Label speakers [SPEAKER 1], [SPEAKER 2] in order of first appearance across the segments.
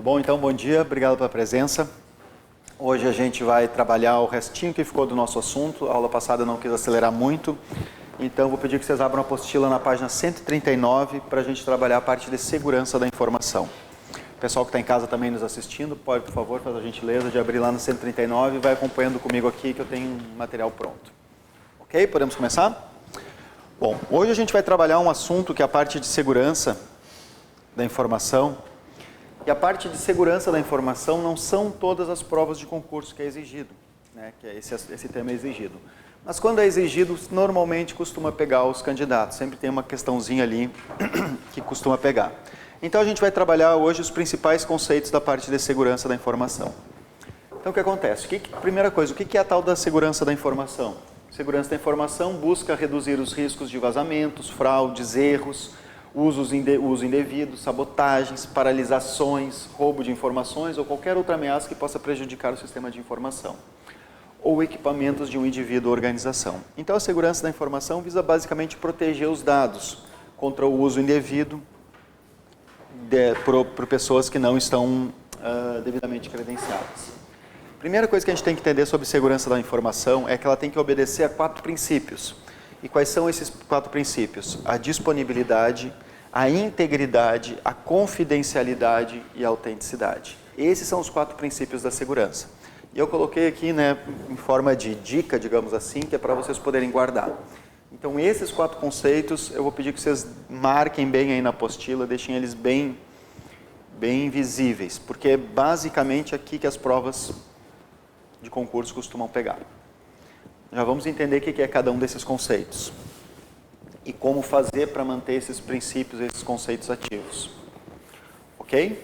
[SPEAKER 1] bom? Então, bom dia, obrigado pela presença. Hoje a gente vai trabalhar o restinho que ficou do nosso assunto. A aula passada eu não quis acelerar muito, então vou pedir que vocês abram a apostila na página 139 para a gente trabalhar a parte de segurança da informação. O pessoal que está em casa também nos assistindo, pode, por favor, fazer a gentileza de abrir lá na 139 e vai acompanhando comigo aqui que eu tenho um material pronto. Ok? Podemos começar? Bom, hoje a gente vai trabalhar um assunto que é a parte de segurança da informação. E a parte de segurança da informação não são todas as provas de concurso que é exigido, né? Que é esse tema é exigido. Mas quando é exigido, normalmente costuma pegar os candidatos. Sempre tem uma questãozinha ali que costuma pegar. Então a gente vai trabalhar hoje os principais conceitos da parte de segurança da informação. Então o que acontece? Primeira coisa, o que é a tal da segurança da informação? Segurança da informação busca reduzir os riscos de vazamentos, fraudes, erros, uso indevido, sabotagens, paralisações, roubo de informações ou qualquer outra ameaça que possa prejudicar o sistema de informação ou equipamentos de um indivíduo ou organização. Então a segurança da informação visa basicamente proteger os dados contra o uso indevido por pessoas que não estão devidamente credenciadas. Primeira coisa que a gente tem que entender sobre segurança da informação é que ela tem que obedecer a 4 princípios. E quais são esses 4 princípios? A disponibilidade, a integridade, a confidencialidade e a autenticidade. Esses são os 4 princípios da segurança. E eu coloquei aqui, né, em forma de dica, digamos assim, que é para vocês poderem guardar. Então, esses 4 conceitos, eu vou pedir que vocês marquem bem aí na apostila, deixem eles bem visíveis, porque é basicamente aqui que as provas de concurso costumam pegar. Já vamos entender o que é cada um desses conceitos e como fazer para manter esses princípios, esses conceitos ativos. Ok?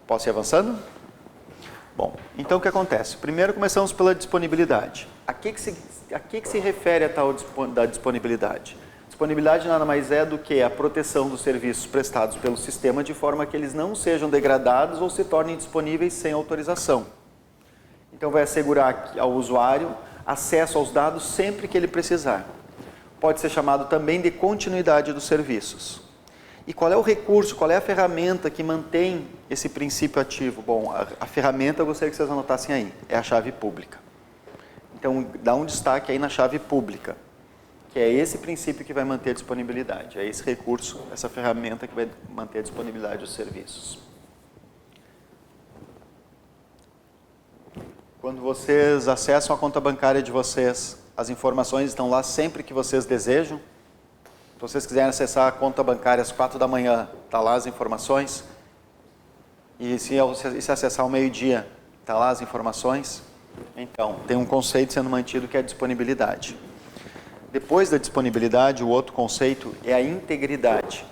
[SPEAKER 1] Posso ir avançando? Bom, então o que acontece? Primeiro começamos pela disponibilidade. A que se refere a tal da disponibilidade? Disponibilidade nada mais é do que a proteção dos serviços prestados pelo sistema de forma que eles não sejam degradados ou se tornem disponíveis sem autorização. Então vai assegurar ao usuário acesso aos dados sempre que ele precisar. Pode ser chamado também de continuidade dos serviços. E qual é o recurso, qual é a ferramenta que mantém esse princípio ativo? Bom, a ferramenta eu gostaria que vocês anotassem aí, é a chave pública. Então dá um destaque aí na chave pública, que é esse princípio que vai manter a disponibilidade, é esse recurso, essa ferramenta que vai manter a disponibilidade dos serviços. Quando vocês acessam a conta bancária de vocês, as informações estão lá sempre que vocês desejam. Se vocês quiserem acessar a conta bancária às 4 da manhã, está lá as informações. E se acessar ao meio-dia, está lá as informações. Então, tem um conceito sendo mantido que é a disponibilidade. Depois da disponibilidade, o outro conceito é a integridade.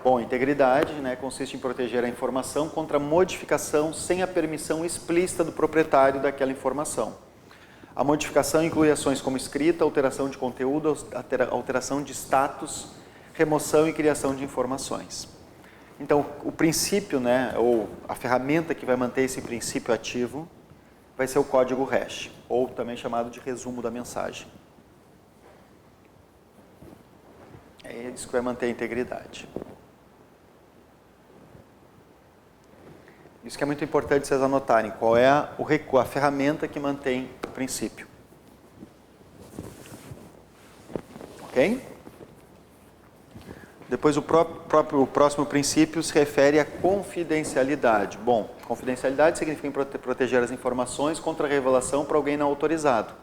[SPEAKER 1] Bom, integridade, né, consiste em proteger a informação contra modificação sem a permissão explícita do proprietário daquela informação. A modificação inclui ações como escrita, alteração de conteúdo, alteração de status, remoção e criação de informações. Então, o princípio, né, ou a ferramenta que vai manter esse princípio ativo vai ser o código hash, ou também chamado de resumo da mensagem. É isso que vai manter a integridade. Isso que é muito importante vocês anotarem, qual é a ferramenta que mantém o princípio. Ok? Depois o próximo princípio se refere à confidencialidade. Bom, confidencialidade significa proteger as informações contra a revelação para alguém não autorizado,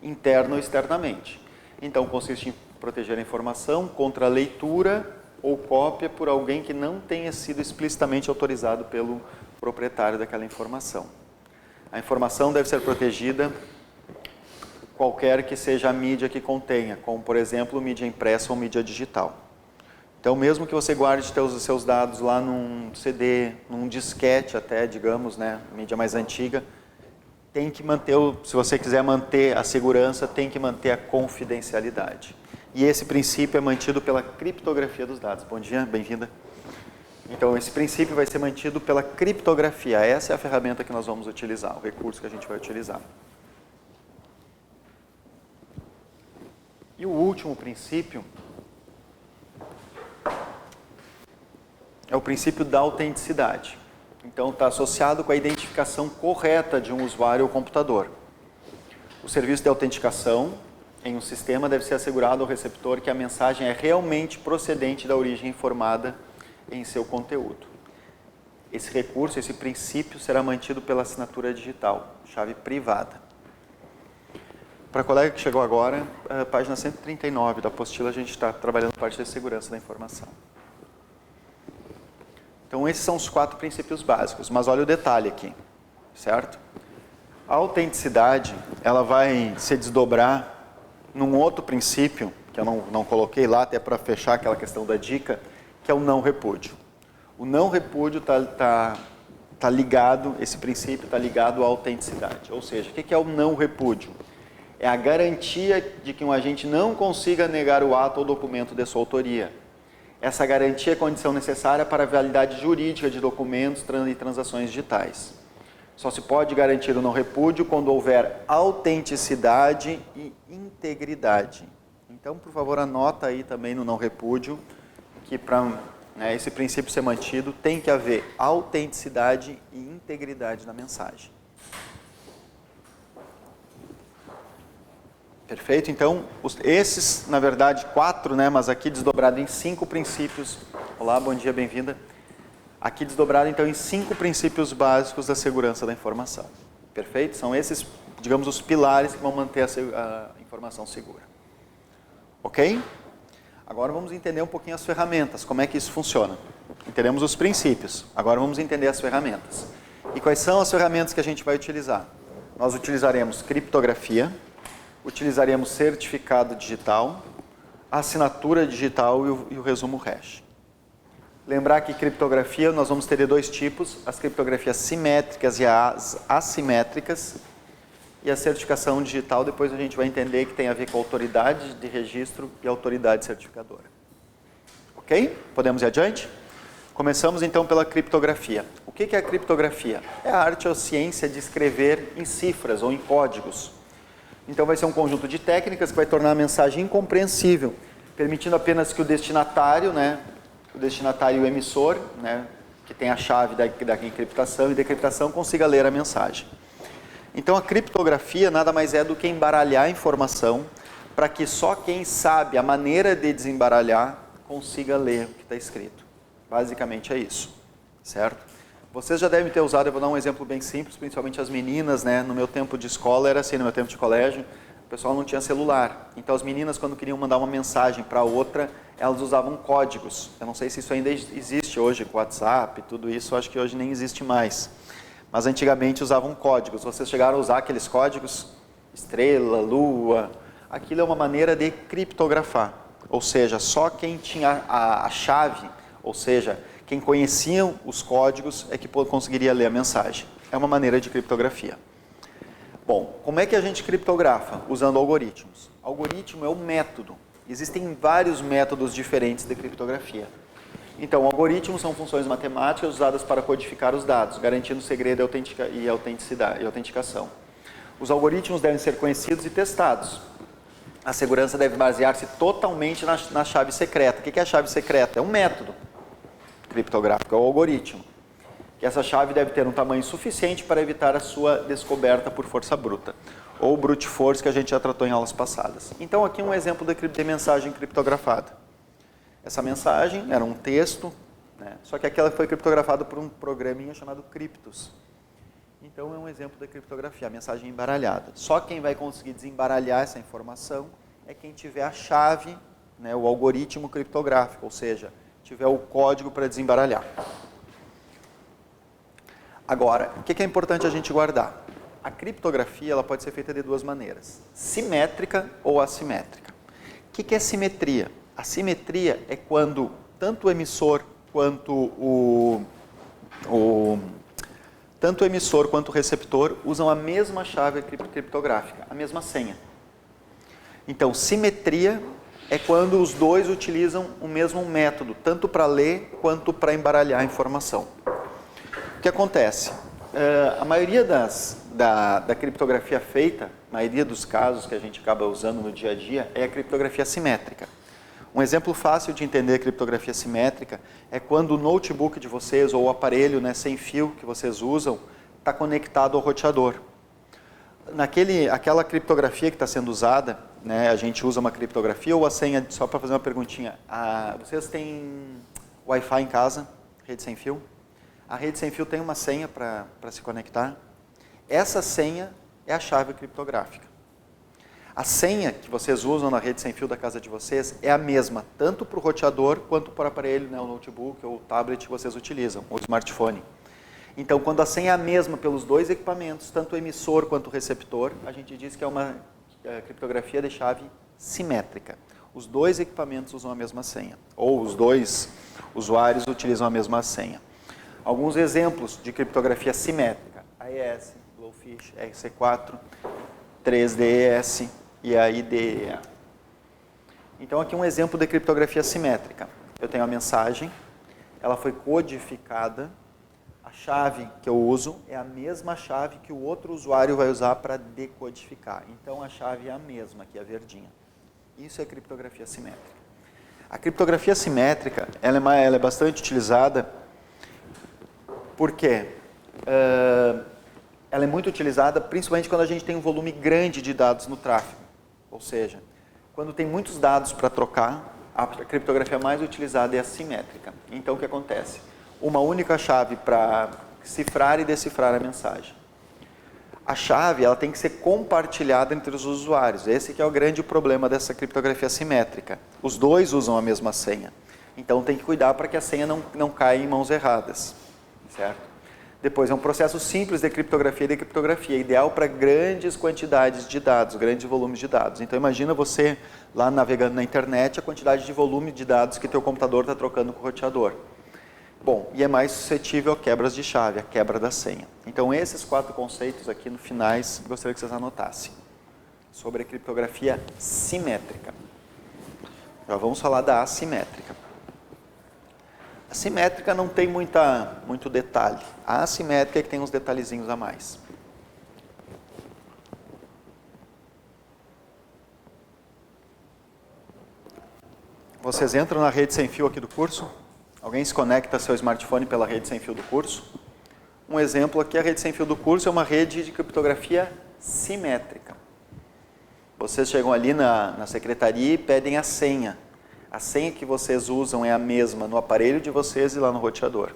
[SPEAKER 1] interno ou externamente. Então consiste em proteger a informação contra a leitura ou cópia por alguém que não tenha sido explicitamente autorizado pelo proprietário daquela informação. A informação deve ser protegida qualquer que seja a mídia que contenha, como por exemplo mídia impressa ou mídia digital. Então mesmo que você guarde os seus dados lá num CD, num disquete até, digamos, né, mídia mais antiga, tem que manter, se você quiser manter a segurança, tem que manter a confidencialidade. E esse princípio é mantido pela criptografia dos dados. Bom dia, bem-vinda. Então, esse princípio vai ser mantido pela criptografia. Essa é a ferramenta que nós vamos utilizar, o recurso que a gente vai utilizar. E o último princípio é o princípio da autenticidade. Então, está associado com a identificação correta de um usuário ou computador. O serviço de autenticação em um sistema deve ser assegurado ao receptor que a mensagem é realmente procedente da origem informada em seu conteúdo. Esse recurso, esse princípio, será mantido pela assinatura digital, chave privada. Para a colega que chegou agora, página 139 da apostila, a gente está trabalhando a parte de segurança da informação. Então, esses são os 4 princípios básicos, mas olha o detalhe aqui, certo? A autenticidade, ela vai se desdobrar num outro princípio, que eu não coloquei lá, até para fechar aquela questão da dica, que é o não repúdio. O não repúdio está ligado, esse princípio está ligado à autenticidade. Ou seja, o que é o não repúdio? É a garantia de que um agente não consiga negar o ato ou documento de sua autoria. Essa garantia é condição necessária para a validade jurídica de documentos e transações digitais. Só se pode garantir o não repúdio quando houver autenticidade e integridade. Então, por favor, anota aí também no não repúdio que para esse princípio ser mantido tem que haver autenticidade e integridade na mensagem. Perfeito? Então, esses, na verdade, 4, mas aqui desdobrado em 5 princípios. Olá, bom dia, bem-vinda. Aqui desdobrado, então, em 5 princípios básicos da segurança da informação. Perfeito? São esses, digamos, os pilares que vão manter a informação segura. Ok? Agora vamos entender um pouquinho as ferramentas, como é que isso funciona. Entendemos os princípios, agora vamos entender as ferramentas. E quais são as ferramentas que a gente vai utilizar? Nós utilizaremos criptografia, utilizaremos certificado digital, assinatura digital e o resumo hash. Lembrar que criptografia nós vamos ter de 2 tipos, as criptografias simétricas e as assimétricas, e a certificação digital depois a gente vai entender que tem a ver com a autoridade de registro e a autoridade certificadora. Ok? Podemos ir adiante? Começamos então pela criptografia. O que é a criptografia? É a arte ou ciência de escrever em cifras ou em códigos. Então vai ser um conjunto de técnicas que vai tornar a mensagem incompreensível, permitindo apenas que o destinatário, e o emissor, que tem a chave da encriptação e decriptação, consiga ler a mensagem. Então a criptografia nada mais é do que embaralhar a informação para que só quem sabe a maneira de desembaralhar consiga ler o que está escrito. Basicamente é isso, certo? Vocês já devem ter usado, eu vou dar um exemplo bem simples, principalmente as meninas, no meu tempo de escola era assim, no meu tempo de colégio, o pessoal não tinha celular. Então as meninas, quando queriam mandar uma mensagem para outra, elas usavam códigos. Eu não sei se isso ainda existe hoje com WhatsApp, tudo isso, acho que hoje nem existe mais. Mas antigamente usavam códigos. Vocês chegaram a usar aqueles códigos? Estrela, lua. Aquilo é uma maneira de criptografar. Ou seja, só quem tinha a chave, ou seja, quem conhecia os códigos é que conseguiria ler a mensagem. É uma maneira de criptografia. Bom, como é que a gente criptografa? Usando algoritmos. Algoritmo é um método. Existem vários métodos diferentes de criptografia. Então, algoritmos são funções matemáticas usadas para codificar os dados, garantindo segredo e autenticação. Os algoritmos devem ser conhecidos e testados. A segurança deve basear-se totalmente na chave secreta. O que é a chave secreta? É um método criptográfico, é o algoritmo. Que essa chave deve ter um tamanho suficiente para evitar a sua descoberta por força bruta, ou brute force, que a gente já tratou em aulas passadas. Então, aqui um exemplo de mensagem criptografada. Essa mensagem era um texto, só que aquela foi criptografada por um programinha chamado Cryptos. Então é um exemplo da criptografia, a mensagem embaralhada. Só quem vai conseguir desembaralhar essa informação é quem tiver a chave, o algoritmo criptográfico, ou seja, tiver o código para desembaralhar. Agora, o que é importante a gente guardar? A criptografia ela pode ser feita de 2 maneiras, simétrica ou assimétrica. O que é simetria? A simetria é quando tanto o emissor quanto o receptor usam a mesma chave criptográfica, a mesma senha. Então, simetria é quando os dois utilizam o mesmo método, tanto para ler quanto para embaralhar a informação. O que acontece? A maioria da criptografia feita, a maioria dos casos que a gente acaba usando no dia a dia, é a criptografia simétrica. Um exemplo fácil de entender criptografia simétrica é quando o notebook de vocês ou o aparelho, né, sem fio que vocês usam está conectado ao roteador. Aquela criptografia que está sendo usada, né, a gente usa uma criptografia ou a senha, só para fazer uma perguntinha, vocês têm Wi-Fi em casa, rede sem fio? A rede sem fio tem uma senha para se conectar. Essa senha é a chave criptográfica. A senha que vocês usam na rede sem fio da casa de vocês é a mesma, tanto para o roteador quanto para o aparelho, né, o notebook ou o tablet que vocês utilizam, ou smartphone. Então, quando a senha é a mesma pelos dois equipamentos, tanto o emissor quanto o receptor, a gente diz que é uma criptografia de chave simétrica. Os dois equipamentos usam a mesma senha, ou os dois usuários utilizam a mesma senha. Alguns exemplos de criptografia simétrica: AES, Blowfish, RC4, 3DES e a IDEA. Então, aqui um exemplo de criptografia simétrica. Eu tenho a mensagem, ela foi codificada, a chave que eu uso é a mesma chave que o outro usuário vai usar para decodificar. Então, a chave é a mesma, aqui a verdinha. Isso é criptografia simétrica. A criptografia simétrica, ela é bastante utilizada porque ela é muito utilizada principalmente quando a gente tem um volume grande de dados no tráfego. Ou seja, quando tem muitos dados para trocar, a criptografia mais utilizada é a simétrica. Então, o que acontece? Uma única chave para cifrar e decifrar a mensagem. A chave ela tem que ser compartilhada entre os usuários. Esse que é o grande problema dessa criptografia simétrica. Os dois usam a mesma senha. Então, tem que cuidar para que a senha não caia em mãos erradas. Certo? Depois, é um processo simples de criptografia e decriptografia, ideal para grandes quantidades de dados, grandes volumes de dados. Então, imagina você lá navegando na internet, a quantidade de volume de dados que teu computador está trocando com o roteador. Bom, e é mais suscetível a quebras de chave, a quebra da senha. Então, esses 4 conceitos aqui no finais, gostaria que vocês anotassem. Sobre a criptografia simétrica. Já vamos falar da assimétrica. A simétrica não tem muito detalhe. A assimétrica é que tem uns detalhezinhos a mais. Vocês entram na rede sem fio aqui do curso? Alguém se conecta seu smartphone pela rede sem fio do curso? Um exemplo aqui, a rede sem fio do curso é uma rede de criptografia simétrica. Vocês chegam ali na secretaria e pedem a senha. A senha que vocês usam é a mesma no aparelho de vocês e lá no roteador.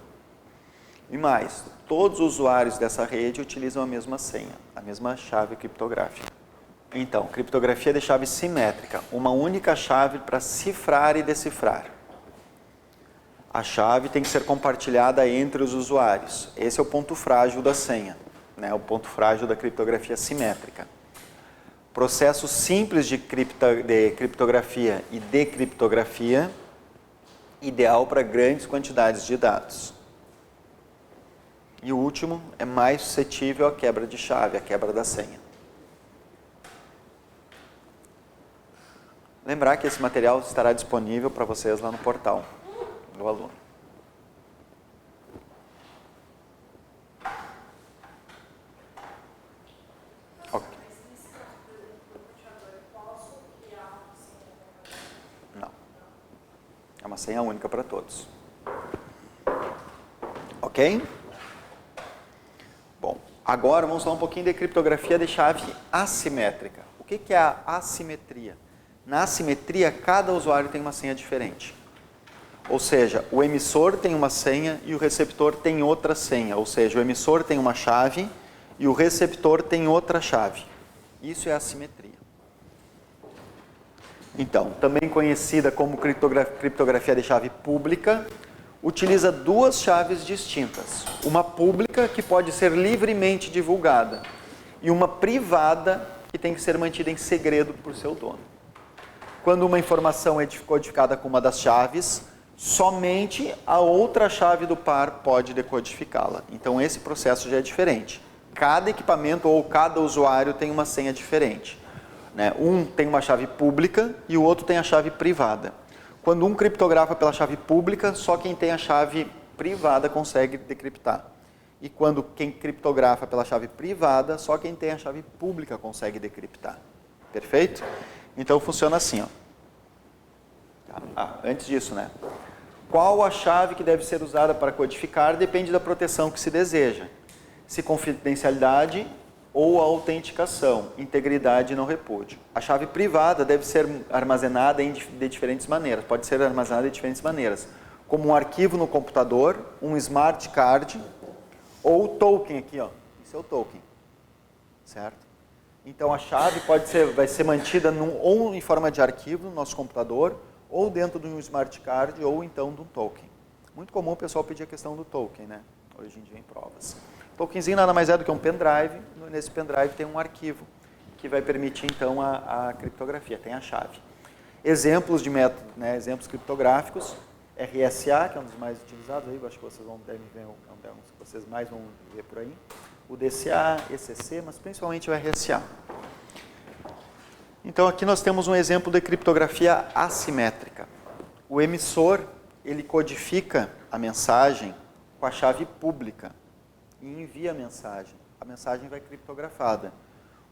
[SPEAKER 1] E mais, todos os usuários dessa rede utilizam a mesma senha, a mesma chave criptográfica. Então, criptografia de chave simétrica, uma única chave para cifrar e decifrar. A chave tem que ser compartilhada entre os usuários. Esse é o ponto frágil da senha, né? O ponto frágil da criptografia simétrica. Processos simples de criptografia e decriptografia, ideal para grandes quantidades de dados. E o último é mais suscetível à quebra de chave, à quebra da senha. Lembrar que esse material estará disponível para vocês lá no portal do aluno. Ok. Não. É uma senha única para todos. Ok? Bom, agora vamos falar um pouquinho de criptografia de chave assimétrica. O que é a assimetria? Na assimetria, cada usuário tem uma senha diferente. Ou seja, o emissor tem uma senha e o receptor tem outra senha. Ou seja, o emissor tem uma chave e o receptor tem outra chave. Isso é assimetria. Então, também conhecida como criptografia de chave pública, utiliza duas chaves distintas. Uma pública, que pode ser livremente divulgada, e uma privada, que tem que ser mantida em segredo por seu dono. Quando uma informação é codificada com uma das chaves, somente a outra chave do par pode decodificá-la. Então, esse processo já é diferente. Cada equipamento ou cada usuário tem uma senha diferente. Um tem uma chave pública e o outro tem a chave privada. Quando um criptografa pela chave pública, só quem tem a chave privada consegue decriptar. E quando quem criptografa pela chave privada, só quem tem a chave pública consegue decriptar. Perfeito? Então funciona assim, ó. Antes disso, né? Qual a chave que deve ser usada para codificar depende da proteção que se deseja. Se confidencialidade ou autenticação, integridade e não repúdio. A chave privada deve ser armazenada de diferentes maneiras, pode ser armazenada de diferentes maneiras, como um arquivo no computador, um smart card ou token aqui, ó. Esse é o token, certo? Então a chave vai ser mantida ou em forma de arquivo no nosso computador, ou dentro de um smart card, ou então de um token. Muito comum o pessoal pedir a questão do token, né? Hoje em dia em provas. Tokenzinho nada mais é do que um pendrive. Nesse pendrive tem um arquivo que vai permitir então a criptografia, tem a chave. Exemplos de método, né? Exemplos criptográficos, RSA, que é um dos mais utilizados aí, eu acho que vocês devem ver, é um dos que vocês mais vão ver por aí. O DCA, ECC, mas principalmente o RSA. Então aqui nós temos um exemplo de criptografia assimétrica. O emissor, ele codifica a mensagem com a chave pública e envia a mensagem. A mensagem vai criptografada.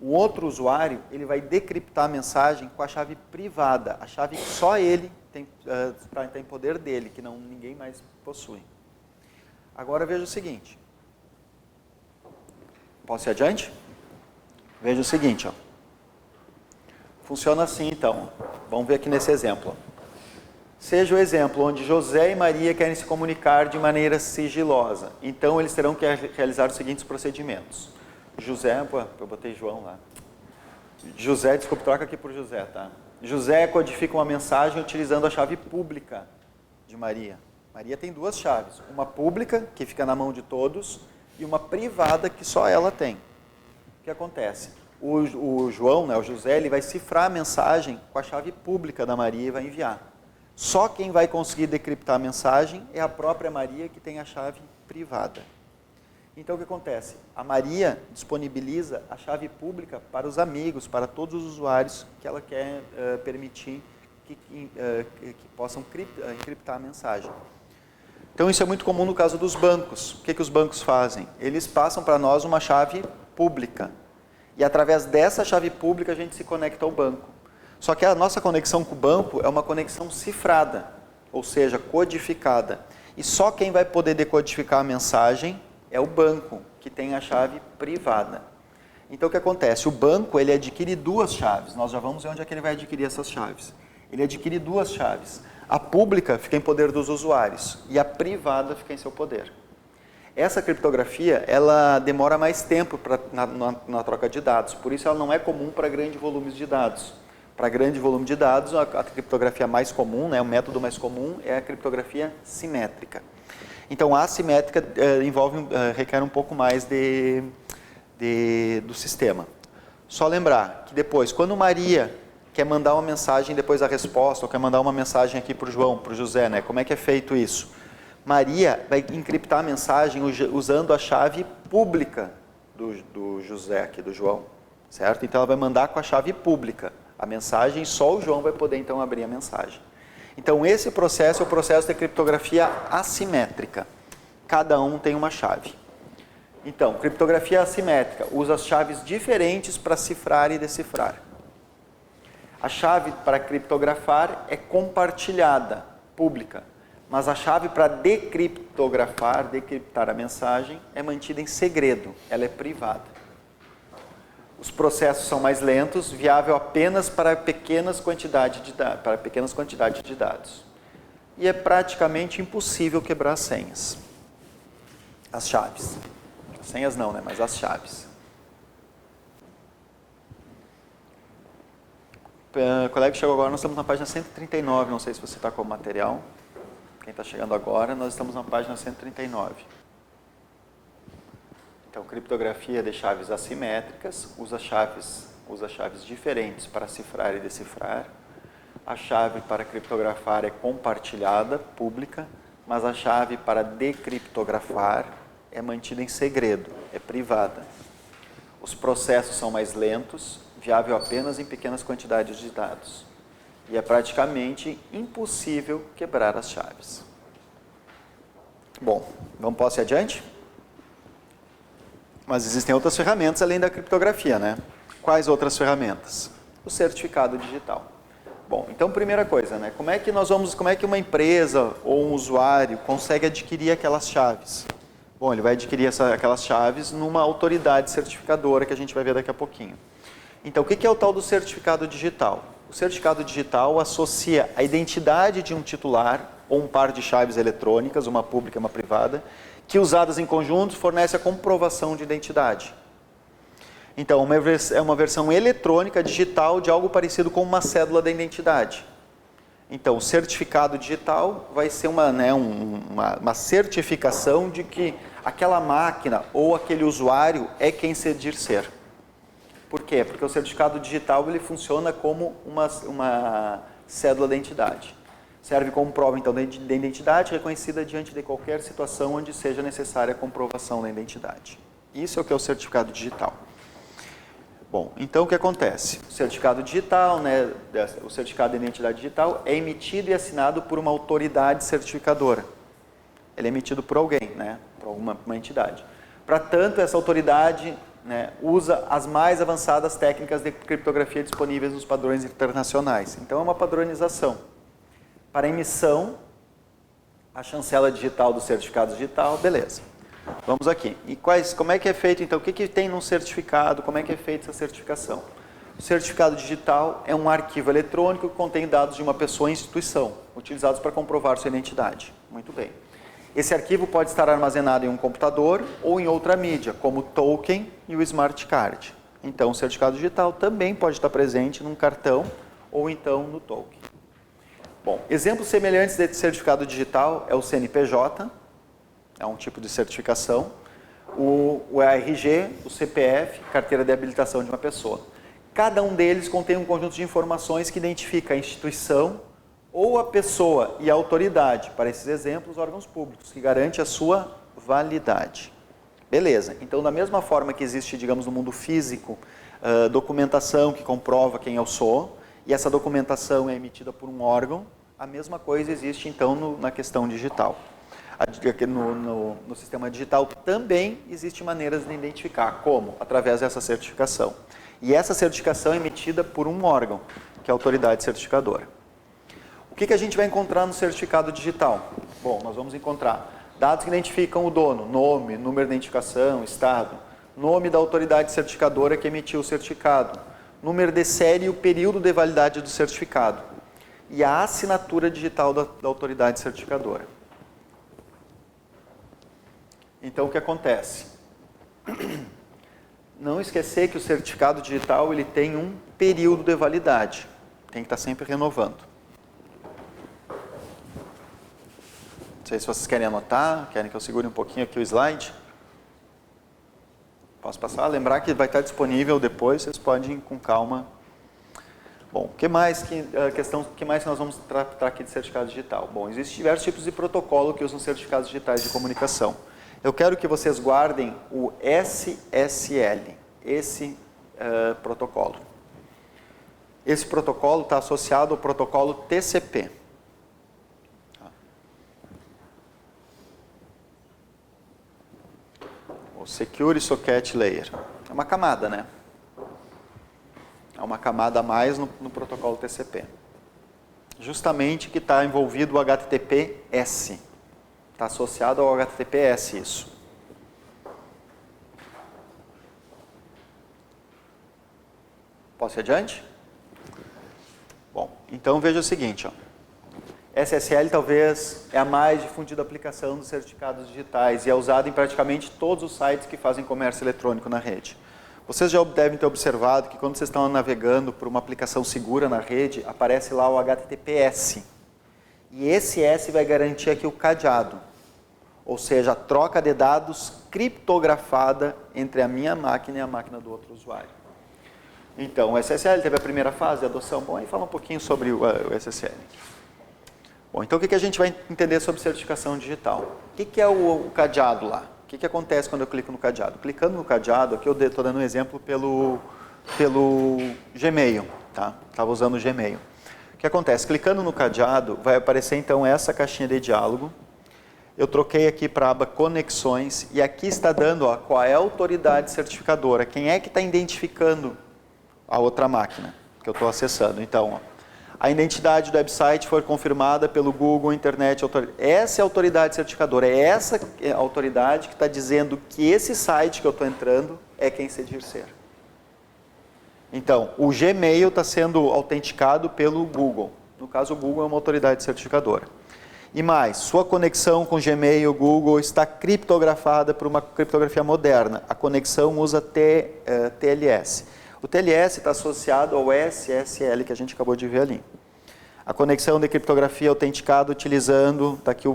[SPEAKER 1] O outro usuário, ele vai decriptar a mensagem com a chave privada, a chave que só ele tem poder dele, que ninguém mais possui. Agora veja o seguinte. Posso ir adiante? Veja o seguinte, ó. Funciona assim, então. Vamos ver aqui nesse exemplo. Seja o exemplo onde José e Maria querem se comunicar de maneira sigilosa. Então, eles terão que realizar os seguintes procedimentos. José, eu botei João lá. José, desculpa, troca aqui por José, tá? José codifica uma mensagem utilizando a chave pública de Maria. Maria tem duas chaves. Uma pública, que fica na mão de todos, e uma privada, que só ela tem. O que acontece? O João, né, o José, ele vai cifrar a mensagem com a chave pública da Maria e vai enviar. Só quem vai conseguir decriptar a mensagem é a própria Maria, que tem a chave privada. Então o que acontece? A Maria disponibiliza a chave pública para os amigos, para todos os usuários que ela quer permitir que possam encriptar a mensagem. Então isso é muito comum no caso dos bancos. O que os bancos fazem? Eles passam para nós uma chave pública. E através dessa chave pública a gente se conecta ao banco. Só que a nossa conexão com o banco é uma conexão cifrada, ou seja, codificada. E só quem vai poder decodificar a mensagem é o banco, que tem a chave privada. Então o que acontece? O banco, ele adquire duas chaves. Nós já vamos ver onde é que ele vai adquirir essas chaves. Ele adquire duas chaves. A pública fica em poder dos usuários e a privada fica em seu poder. Essa criptografia, ela demora mais tempo na troca de dados, por isso ela não é comum para grandes volumes de dados. Para grande volume de dados, a criptografia mais comum, né, o método mais comum é a criptografia simétrica. Então, a assimétrica requer um pouco mais do sistema. Só lembrar que depois, quando Maria quer mandar uma mensagem depois da resposta, ou quer mandar uma mensagem aqui para o João, para o José, né, como é que é feito isso? Maria vai encriptar a mensagem usando a chave pública do José, aqui do João, certo? Então, ela vai mandar com a chave pública a mensagem, só o João vai poder então abrir a mensagem. Então esse processo é o processo de criptografia assimétrica. Cada um tem uma chave. Então, criptografia assimétrica usa as chaves diferentes para cifrar e decifrar. A chave para criptografar é compartilhada, pública, mas a chave para decriptar a mensagem é mantida em segredo, ela é privada. Os processos são mais lentos, viável apenas para pequenas quantidades de dados. E é praticamente impossível quebrar as senhas. As chaves. As senhas não, né? Mas as chaves. Colega que chegou agora, nós estamos na página 139, não sei se você está com o material. Quem está chegando agora, nós estamos na página 139. Então, criptografia de chaves assimétricas, usa chaves diferentes para cifrar e decifrar. A chave para criptografar é compartilhada, pública, mas a chave para decriptografar é mantida em segredo, é privada. Os processos são mais lentos, viável apenas em pequenas quantidades de dados. E é praticamente impossível quebrar as chaves. Bom, posso ir adiante? Mas existem outras ferramentas além da criptografia, né? Quais outras ferramentas? O certificado digital. Bom, então primeira coisa, né? Como é que uma empresa ou um usuário consegue adquirir aquelas chaves? Bom, ele vai adquirir aquelas chaves numa autoridade certificadora que a gente vai ver daqui a pouquinho. Então, o que é o tal do certificado digital? O certificado digital associa a identidade de um titular ou um par de chaves eletrônicas, uma pública e uma privada, que usadas em conjunto fornece a comprovação de identidade. Então, é uma versão eletrônica digital de algo parecido com uma cédula da identidade. Então, o certificado digital vai ser uma certificação de que aquela máquina ou aquele usuário é quem se diz ser. Por quê? Porque o certificado digital ele funciona como uma cédula da identidade. Serve como prova, então, da identidade reconhecida diante de qualquer situação onde seja necessária a comprovação da identidade. Isso é o que é o certificado digital. Bom, então o que acontece? O certificado digital, né, o certificado de identidade digital é emitido e assinado por uma autoridade certificadora. Ele é emitido por alguém, né, por alguma entidade. Para tanto, essa autoridade, né, usa as mais avançadas técnicas de criptografia disponíveis nos padrões internacionais. Então é uma padronização. Para emissão, a chancela digital do certificado digital, beleza. Vamos aqui. E como é que é feito, então? O que tem num certificado? Como é que é feita essa certificação? O certificado digital é um arquivo eletrônico que contém dados de uma pessoa ou instituição, utilizados para comprovar sua identidade. Muito bem. Esse arquivo pode estar armazenado em um computador ou em outra mídia, como o token e o smart card. Então, o certificado digital também pode estar presente num cartão ou então no token. Bom, exemplos semelhantes de certificado digital é o CNPJ, é um tipo de certificação, o RG, o CPF, carteira de habilitação de uma pessoa. Cada um deles contém um conjunto de informações que identifica a instituição ou a pessoa e a autoridade, para esses exemplos, órgãos públicos, que garante a sua validade. Beleza, então da mesma forma que existe, digamos, no mundo físico, documentação que comprova quem eu sou, e essa documentação é emitida por um órgão, a mesma coisa existe então na questão digital. No sistema digital também existe maneiras de identificar, como? Através dessa certificação. E essa certificação é emitida por um órgão, que é a autoridade certificadora. O que a gente vai encontrar no certificado digital? Bom, nós vamos encontrar dados que identificam o dono, nome, número de identificação, estado, nome da autoridade certificadora que emitiu o certificado, número de série e o período de validade do certificado, e a assinatura digital da autoridade certificadora. Então, o que acontece? Não esquecer que o certificado digital ele tem um período de validade. Tem que estar sempre renovando. Não sei se vocês querem anotar, querem que eu segure um pouquinho aqui o slide. Posso passar? Lembrar que vai estar disponível depois, vocês podem ir com calma. Bom, o que mais que nós vamos tratar aqui de certificado digital? Bom, existem diversos tipos de protocolo que usam certificados digitais de comunicação. Eu quero que vocês guardem o SSL, esse protocolo. Esse protocolo está associado ao protocolo TCP. O Security Socket Layer. É uma camada, né? É uma camada a mais no protocolo TCP. Justamente que está envolvido o HTTPS. Está associado ao HTTPS isso. Posso ir adiante? Bom, então veja o seguinte, ó. SSL talvez é a mais difundida aplicação dos certificados digitais e é usada em praticamente todos os sites que fazem comércio eletrônico na rede. Vocês já devem ter observado que quando vocês estão navegando por uma aplicação segura na rede, aparece lá o HTTPS. E esse S vai garantir aqui o cadeado. Ou seja, a troca de dados criptografada entre a minha máquina e a máquina do outro usuário. Então, o SSL teve a primeira fase de adoção. Bom, aí fala um pouquinho sobre o SSL. Bom, então o que a gente vai entender sobre certificação digital? O que é o cadeado lá? O que acontece quando eu clico no cadeado? Clicando no cadeado, aqui eu estou dando um exemplo pelo Gmail, tá? Estava usando o Gmail. O que acontece? Clicando no cadeado, vai aparecer então essa caixinha de diálogo. Eu troquei aqui para a aba Conexões e aqui está dando qual é a autoridade certificadora, quem é que está identificando a outra máquina que eu estou acessando. Então, A identidade do website foi confirmada pelo Google Internet Authority. Essa é a autoridade certificadora, é essa autoridade que está dizendo que esse site que eu estou entrando é quem se diz ser. Então, o Gmail está sendo autenticado pelo Google. No caso, o Google é uma autoridade certificadora. E mais, sua conexão com Gmail, Google, está criptografada por uma criptografia moderna. A conexão usa TLS. O TLS está associado ao SSL que a gente acabou de ver ali. A conexão de criptografia autenticada utilizando, está aqui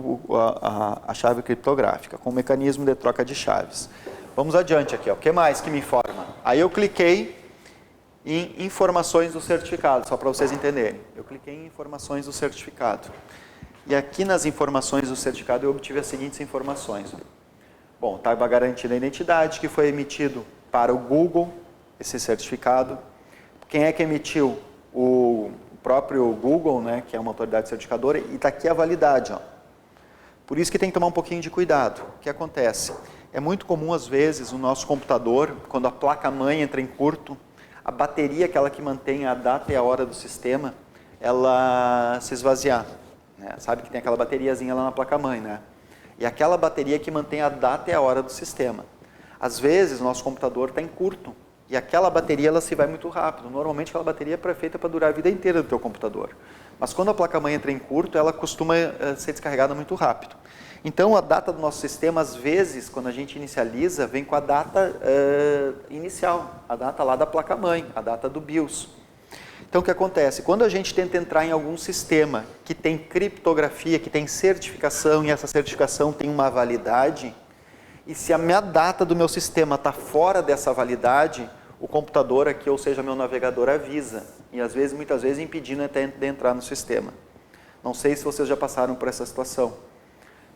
[SPEAKER 1] a chave criptográfica, com o mecanismo de troca de chaves. Vamos adiante aqui, ó. O que mais que me informa? Aí eu cliquei em informações do certificado, só para vocês entenderem. Eu cliquei em informações do certificado. E aqui nas informações do certificado eu obtive as seguintes informações. Bom, estava garantida a identidade, que foi emitido para o Google, esse certificado. Quem é que emitiu? O próprio Google, né, que é uma autoridade certificadora, e está aqui a validade. Ó. Por isso que tem que tomar um pouquinho de cuidado. O que acontece? É muito comum, às vezes, o nosso computador, quando a placa-mãe entra em curto, a bateria, aquela que mantém a data e a hora do sistema, ela se esvaziar. Né? Sabe que tem aquela bateriazinha lá na placa-mãe, né? E aquela bateria que mantém a data e a hora do sistema. Às vezes, o nosso computador está em curto. E aquela bateria ela se vai muito rápido. Normalmente aquela bateria é feita para durar a vida inteira do teu computador. Mas quando a placa-mãe entra em curto, ela costuma ser descarregada muito rápido. Então a data do nosso sistema, às vezes, quando a gente inicializa, vem com a data inicial, a data lá da placa-mãe, a data do BIOS. Então o que acontece? Quando a gente tenta entrar em algum sistema que tem criptografia, que tem certificação, e essa certificação tem uma validade, e se a minha data do meu sistema está fora dessa validade, o computador aqui, ou seja, meu navegador, avisa. E às vezes, muitas vezes, impedindo até de entrar no sistema. Não sei se vocês já passaram por essa situação.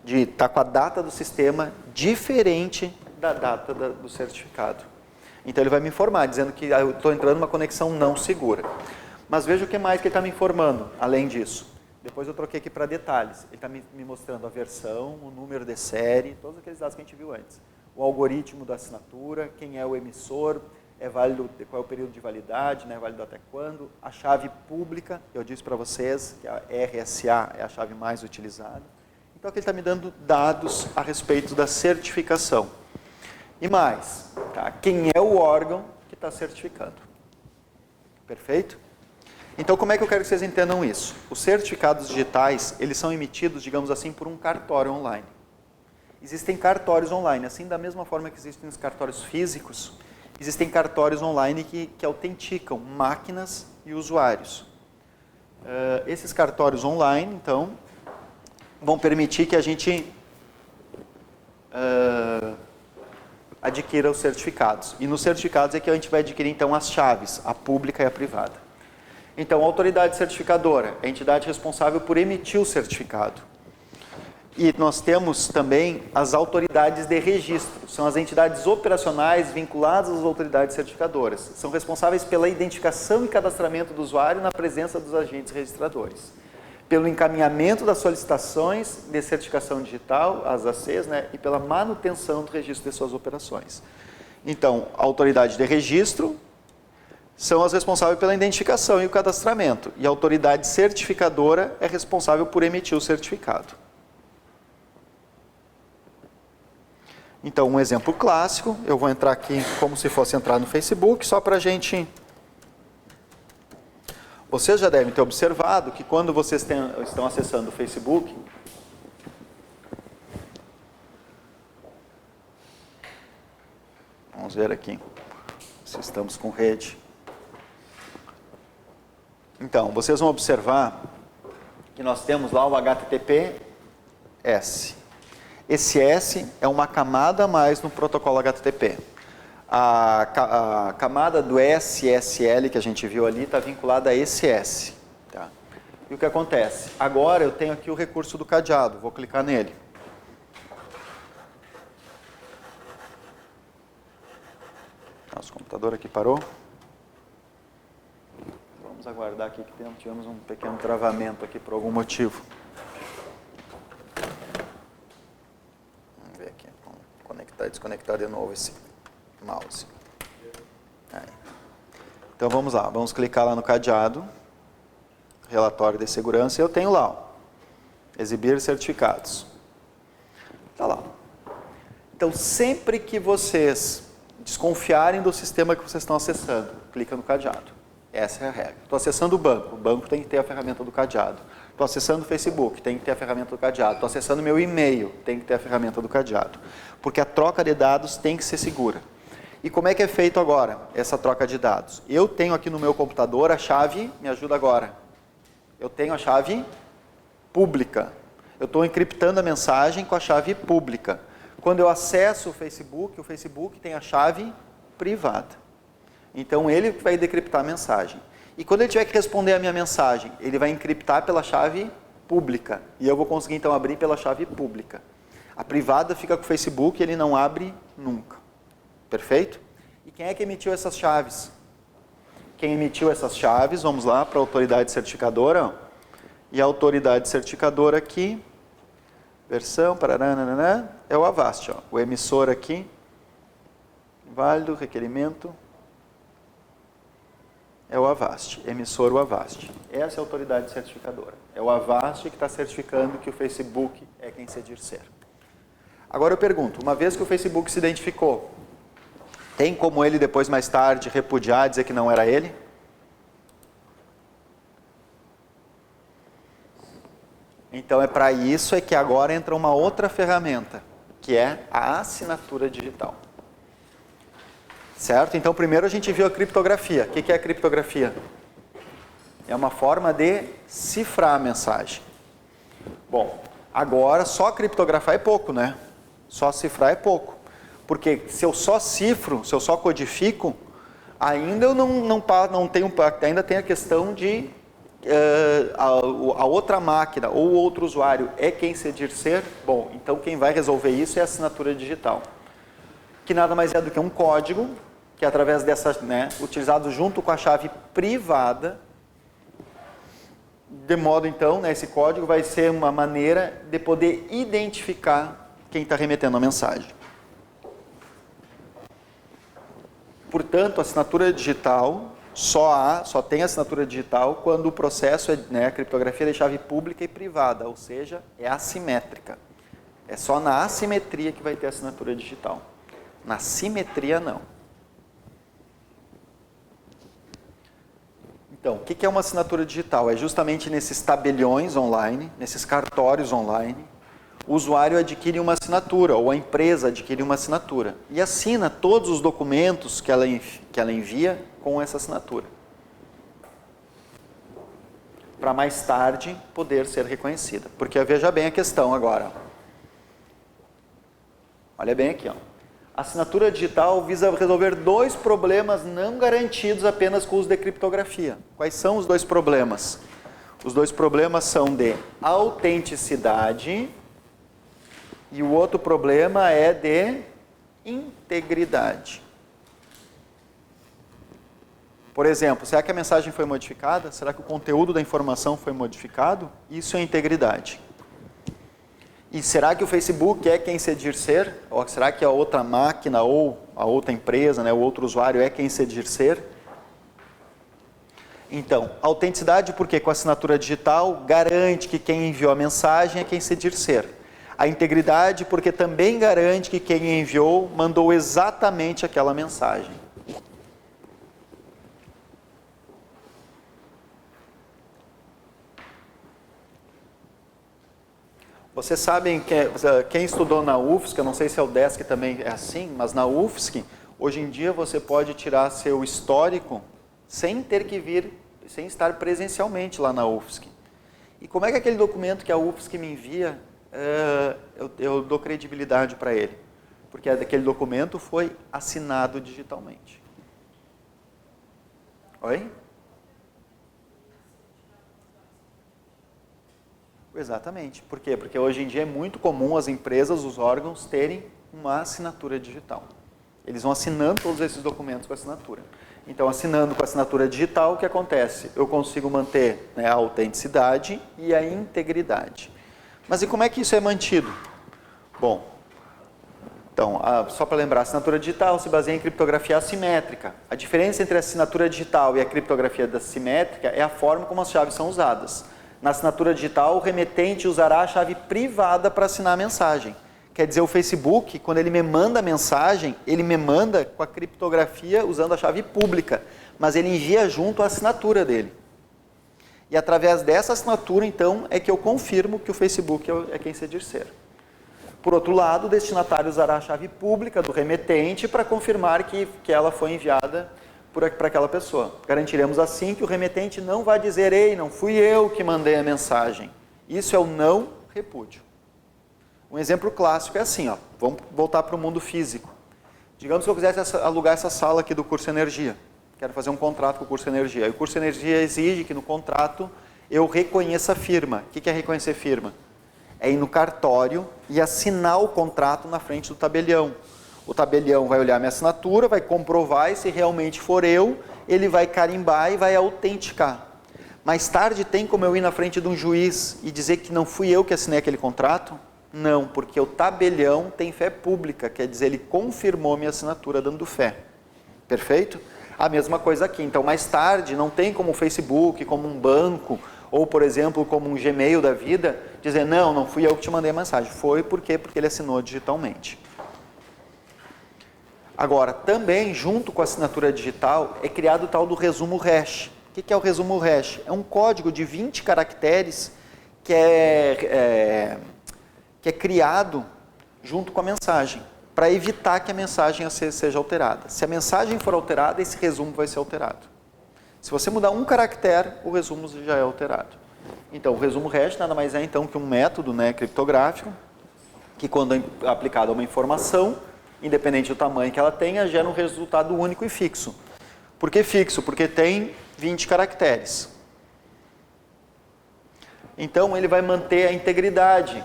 [SPEAKER 1] De estar com a data do sistema diferente da data do certificado. Então ele vai me informar, dizendo que eu estou entrando numa conexão não segura. Mas veja o que mais que ele está me informando, além disso. Depois eu troquei aqui para detalhes. Ele está me mostrando a versão, o número de série, todos aqueles dados que a gente viu antes. O algoritmo da assinatura, quem é o emissor, é válido, qual é o período de validade, né, é válido até quando. A chave pública, eu disse para vocês que a RSA é a chave mais utilizada. Então aqui ele está me dando dados a respeito da certificação. E mais, tá? Quem é o órgão que está certificando. Perfeito? Então, como é que eu quero que vocês entendam isso? Os certificados digitais, eles são emitidos, digamos assim, por um cartório online. Existem cartórios online, assim da mesma forma que existem os cartórios físicos, existem cartórios online que autenticam máquinas e usuários. Esses cartórios online, então, vão permitir que a gente adquira os certificados. E nos certificados é que a gente vai adquirir, então, as chaves, a pública e a privada. Então, a autoridade certificadora é a entidade responsável por emitir o certificado. E nós temos também as autoridades de registro, são as entidades operacionais vinculadas às autoridades certificadoras. São responsáveis pela identificação e cadastramento do usuário na presença dos agentes registradores. Pelo encaminhamento das solicitações de certificação digital, as ACs, né, e pela manutenção do registro de suas operações. Então, a autoridade de registro são as responsáveis pela identificação e o cadastramento. E a autoridade certificadora é responsável por emitir o certificado. Então, um exemplo clássico, eu vou entrar aqui como se fosse entrar no Facebook, só para a gente... Vocês já devem ter observado que quando vocês estão acessando o Facebook, vamos ver aqui se estamos com rede. Então, vocês vão observar que nós temos lá o HTTPS. Esse S é uma camada a mais no protocolo HTTP. A camada do SSL que a gente viu ali está vinculada a esse S. Tá? E o que acontece? Agora eu tenho aqui o recurso do cadeado, vou clicar nele. Nosso computador aqui parou. Vamos aguardar aqui que tivemos um pequeno travamento aqui por algum motivo. Vamos ver aqui, vamos conectar e desconectar de novo esse mouse. Aí. Então vamos lá, vamos clicar lá no cadeado. relatório de segurança, eu tenho lá, ó, exibir certificados. Está lá. Então, sempre que vocês desconfiarem do sistema que vocês estão acessando, clica no cadeado. Essa é a regra. Estou acessando o banco tem que ter a ferramenta do cadeado. Estou acessando o Facebook, tem que ter a ferramenta do cadeado. Estou acessando meu e-mail, tem que ter a ferramenta do cadeado. Porque a troca de dados tem que ser segura. E como é que é feito agora, essa troca de dados? Eu tenho aqui no meu computador a chave, me ajuda agora. Eu tenho a chave pública. Eu estou encriptando a mensagem com a chave pública. Quando eu acesso o Facebook tem a chave privada. Então, ele vai decriptar a mensagem. E quando ele tiver que responder a minha mensagem, ele vai encriptar pela chave pública. E eu vou conseguir, então, abrir pela chave pública. A privada fica com o Facebook e ele não abre nunca. Perfeito? E quem é que emitiu essas chaves? Quem emitiu essas chaves, vamos lá para a autoridade certificadora. E a autoridade certificadora aqui, versão, pararanana, é o Avast. Ó. O emissor aqui, válido, requerimento, é o Avast. Emissor, o Avast. Essa é a autoridade certificadora. É o Avast que está certificando que o Facebook é quem se diz ser. Agora eu pergunto, uma vez que o Facebook se identificou, tem como ele depois, mais tarde, repudiar, dizer que não era ele? Então é para isso é que agora entra uma outra ferramenta, que é a assinatura digital. Certo? Então primeiro a gente viu a criptografia. O que é a criptografia? É uma forma de cifrar a mensagem. Bom, agora só criptografar é pouco, né? Só cifrar é pouco. Porque se eu só cifro, se eu só codifico, ainda eu não tenho, ainda tem a questão de a outra máquina ou outro usuário é quem se diz ser. Bom, então quem vai resolver isso é a assinatura digital. Que nada mais é do que um código, que através dessa, utilizado junto com a chave privada, de modo então, esse código vai ser uma maneira de poder identificar quem está remetendo a mensagem. Portanto, a assinatura digital só tem assinatura digital quando o processo a criptografia é de chave pública e privada, ou seja, é assimétrica. É só na assimetria que vai ter assinatura digital. Na simetria, não. Então, o que é uma assinatura digital? É justamente nesses tabeliões online, nesses cartórios online, o usuário adquire uma assinatura, ou a empresa adquire uma assinatura, e assina todos os documentos que ela envia com essa assinatura. Para mais tarde poder ser reconhecida. Porque veja bem a questão agora. Olha bem aqui. Ó. A assinatura digital visa resolver dois problemas não garantidos apenas com o uso de criptografia. Quais são os dois problemas? Os dois problemas são de autenticidade e o outro problema é de integridade. Por exemplo, será que a mensagem foi modificada? Será que o conteúdo da informação foi modificado? Isso é integridade. E será que o Facebook é quem se diz ser? Ou será que a outra máquina ou a outra empresa, o outro usuário é quem se diz ser? Então, autenticidade porque com a assinatura digital garante que quem enviou a mensagem é quem se diz ser. A integridade porque também garante que quem enviou mandou exatamente aquela mensagem. Vocês sabem que quem estudou na UFSC, eu não sei se é o DESC também é assim, mas na UFSC, hoje em dia você pode tirar seu histórico sem ter que vir, sem estar presencialmente lá na UFSC. E como é que aquele documento que a UFSC me envia, eu dou credibilidade para ele? Porque aquele documento foi assinado digitalmente. Oi? Exatamente. Por quê? Porque hoje em dia é muito comum as empresas, os órgãos, terem uma assinatura digital. Eles vão assinando todos esses documentos com assinatura. Então, assinando com assinatura digital, o que acontece? Eu consigo manter a autenticidade e a integridade. Mas e como é que isso é mantido? Bom, Então, só para lembrar, a assinatura digital se baseia em criptografia assimétrica. A diferença entre a assinatura digital e a criptografia assimétrica é a forma como as chaves são usadas. Na assinatura digital, o remetente usará a chave privada para assinar a mensagem. Quer dizer, o Facebook, quando ele me manda a mensagem, ele me manda com a criptografia usando a chave pública, mas ele envia junto a assinatura dele. E através dessa assinatura, então, é que eu confirmo que o Facebook é quem se diz ser. Por outro lado, o destinatário usará a chave pública do remetente para confirmar que ela foi enviada para aquela pessoa. Garantiremos assim que o remetente não vai dizer: ei, não fui eu que mandei a mensagem. Isso é o não repúdio. Um exemplo clássico é assim, ó, vamos voltar para o mundo físico. Digamos que eu quisesse alugar essa sala aqui do curso Energia. Quero fazer um contrato com o curso Energia. E o curso Energia exige que no contrato eu reconheça a firma. O que é reconhecer firma? É ir no cartório e assinar o contrato na frente do tabelião. O tabelião vai olhar minha assinatura, vai comprovar e se realmente for eu, ele vai carimbar e vai autenticar. Mais tarde tem como eu ir na frente de um juiz e dizer que não fui eu que assinei aquele contrato? Não, porque o tabelião tem fé pública, quer dizer, ele confirmou minha assinatura dando fé. Perfeito? A mesma coisa aqui. Então, mais tarde, não tem como o Facebook, como um banco, ou, por exemplo, como um Gmail da vida, dizer: não fui eu que te mandei a mensagem. Foi porque ele assinou digitalmente. Agora, também, junto com a assinatura digital, é criado o tal do resumo hash. O que é o resumo hash? É um código de 20 caracteres que é criado junto com a mensagem, para evitar que a mensagem seja alterada. Se a mensagem for alterada, esse resumo vai ser alterado. Se você mudar um caractere, o resumo já é alterado. Então, o resumo hash nada mais é então que um método, né, criptográfico, que quando aplicado a uma informação, independente do tamanho que ela tenha, gera um resultado único e fixo. Por que fixo? Porque tem 20 caracteres. Então, ele vai manter a integridade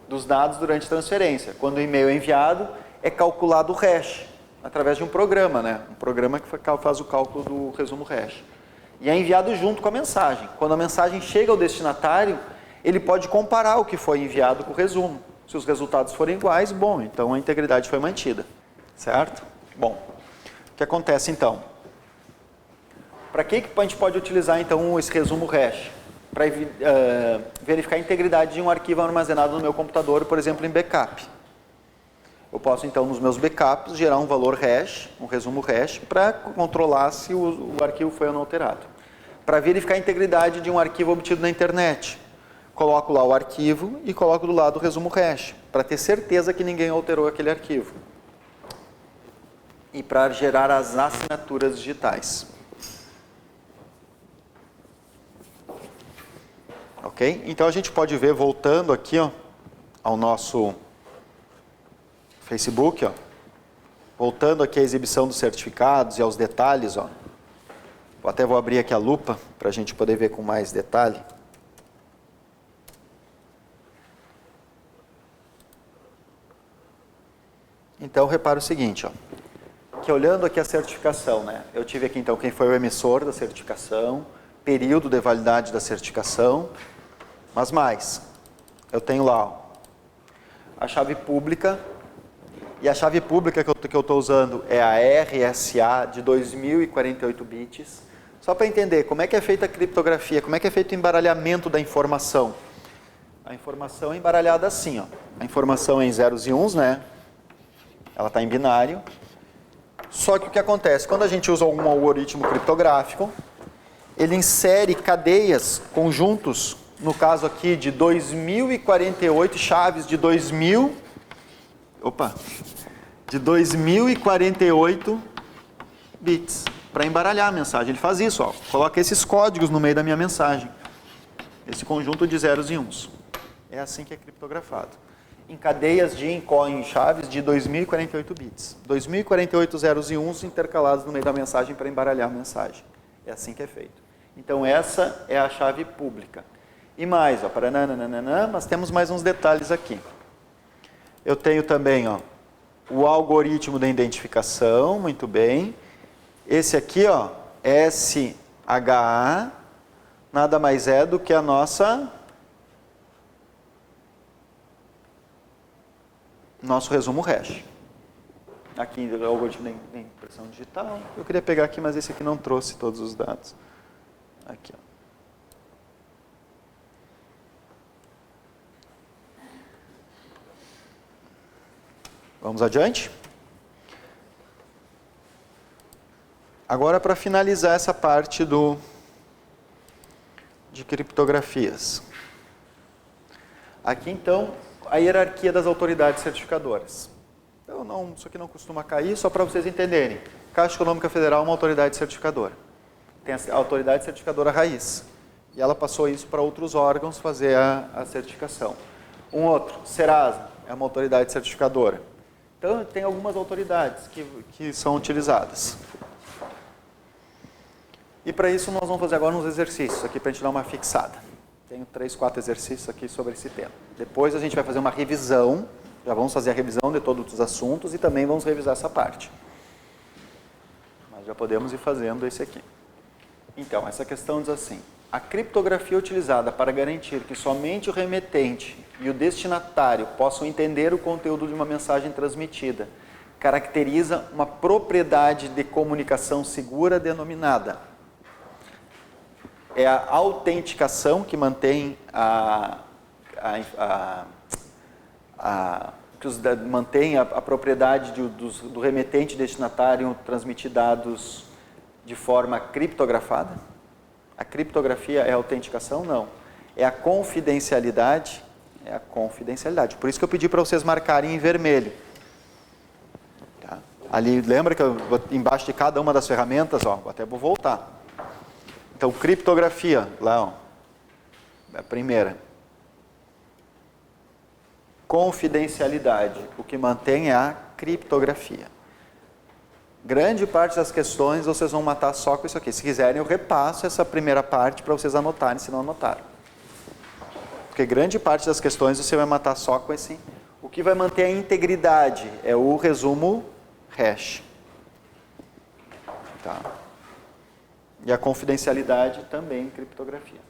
[SPEAKER 1] dos dados durante a transferência. Quando o e-mail é enviado, é calculado o hash, através de um programa, né? Um programa que faz o cálculo do resumo hash. E é enviado junto com a mensagem. Quando a mensagem chega ao destinatário, ele pode comparar o que foi enviado com o resumo. Se os resultados forem iguais, bom, então a integridade foi mantida. Certo? Bom, o que acontece então? Para que a gente pode utilizar então esse resumo hash? Para verificar a integridade de um arquivo armazenado no meu computador, por exemplo, em backup. Eu posso, então, nos meus backups, gerar um valor hash, um resumo hash, para controlar se o arquivo foi ou não alterado. Para verificar a integridade de um arquivo obtido na internet, coloco lá o arquivo e coloco do lado o resumo hash, para ter certeza que ninguém alterou aquele arquivo. E para gerar as assinaturas digitais. Ok? Então a gente pode ver, voltando aqui, ó, ao nosso Facebook, ó, voltando aqui à exibição dos certificados e aos detalhes, ó. Até vou abrir aqui a lupa para a gente poder ver com mais detalhe. Então repara o seguinte, ó, que olhando aqui a certificação, né, eu tive aqui então quem foi o emissor da certificação, período de validade da certificação, mas mais, eu tenho lá, ó, a chave pública. E a chave pública que eu estou usando é a RSA de 2048 bits. Só para entender como é que é feita a criptografia, como é que é feito o embaralhamento da informação. A informação é embaralhada assim, ó. A informação é em zeros e uns, né? Ela está em binário. Só que o que acontece? Quando a gente usa algum algoritmo criptográfico, ele insere cadeias, conjuntos, no caso aqui de 2048 chaves de 2048 bits, para embaralhar a mensagem. Ele faz isso, ó, coloca esses códigos no meio da minha mensagem, esse conjunto de zeros e uns. É assim que é criptografado. Em cadeias em chaves de 2048 bits. 2048 zeros e uns intercalados no meio da mensagem para embaralhar a mensagem. É assim que é feito. Então essa é a chave pública. E mais, ó, mas temos mais uns detalhes aqui. Eu tenho também, ó, o algoritmo da identificação, muito bem. Esse aqui, ó, SHA, nada mais é do que a nosso resumo hash. Aqui o algoritmo de impressão digital. Eu queria pegar aqui, mas esse aqui não trouxe todos os dados. Aqui, ó. Vamos adiante? Agora, para finalizar essa parte de criptografias. Aqui, então, a hierarquia das autoridades certificadoras. Isso aqui não costuma cair, só para vocês entenderem. Caixa Econômica Federal é uma autoridade certificadora. Tem a autoridade certificadora raiz. E ela passou isso para outros órgãos fazer a certificação. Um outro, Serasa, é uma autoridade certificadora. Então, tem algumas autoridades que são utilizadas. E para isso, nós vamos fazer agora uns exercícios aqui para a gente dar uma fixada. Tenho 3, 4 exercícios aqui sobre esse tema. Depois a gente vai fazer uma revisão, já vamos fazer a revisão de todos os assuntos e também vamos revisar essa parte. Mas já podemos ir fazendo esse aqui. Então, essa questão diz assim: a criptografia utilizada para garantir que somente o remetente e o destinatário possam entender o conteúdo de uma mensagem transmitida caracteriza uma propriedade de comunicação segura denominada. É a autenticação que mantém mantém a propriedade do remetente e destinatário transmitir dados de forma criptografada. A criptografia é a autenticação? Não. É a confidencialidade? É a confidencialidade. Por isso que eu pedi para vocês marcarem em vermelho. Tá? Ali, lembra que embaixo de cada uma das ferramentas, ó, até vou voltar. Então, criptografia, lá, ó, a primeira. Confidencialidade, o que mantém é a criptografia. Grande parte das questões vocês vão matar só com isso aqui. Se quiserem, eu repasso essa primeira parte para vocês anotarem, se não anotaram. Porque grande parte das questões você vai matar só com esse. O que vai manter a integridade é o resumo hash. Tá? E a confidencialidade também em criptografia.